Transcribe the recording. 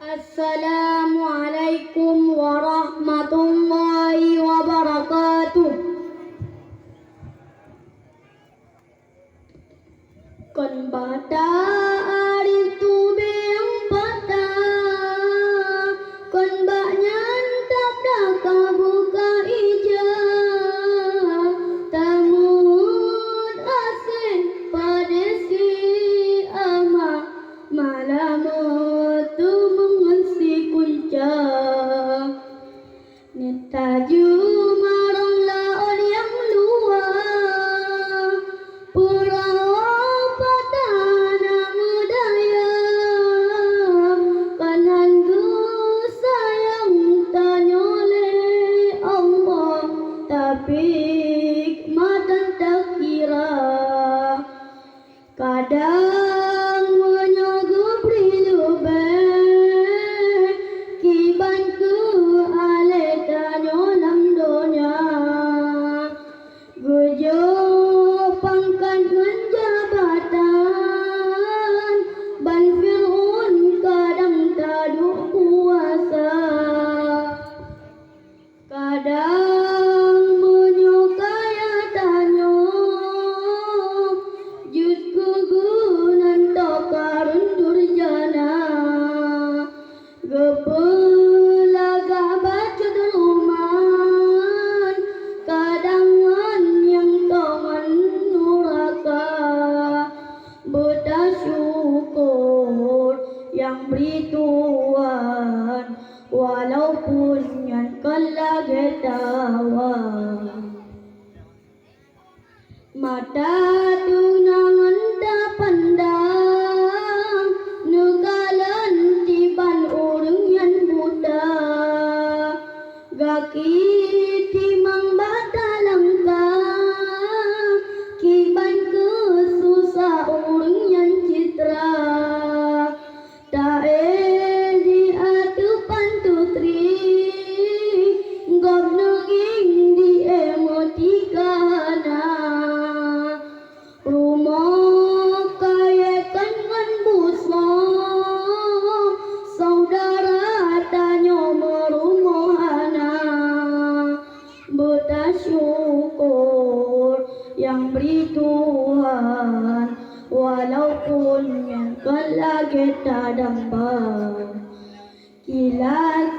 Assalamualaikum warahmatullahi wabarakatuh. Kon bata ari tu beang bata, kon banyan tak dah buka ija, tamun asin padesi ama malamut tu mengisi kunca, nitaju marong laon yang luar, pulau patana mudaya, kananku sayang tanyole Allah, tapi madan tak kira, kadang menyogup rilube, kibanku ale tanyolam donya, gujo pangkat menjabatan, ban Fir'aun kadang taduk kuasa, kadang menyukaya tanyo, jus kegunan tokarun durjana, gepelaga bacut ruman, kadangan yang tongan nuraka, buta syukur yang beri Tuhan, walaupun yang kelage tawa, mata tunangan tak pandang, negalan tiban urang yang buta, gaki timang bata langka, kiban ke susah urang yang citra, tae di atupan tutri, gop nenging di emotikana, rumah kaya kangen buso, saudara tanyo merumohana, buta syukur yang beri Tuhan, walaupun yang kelage tadamba, kilas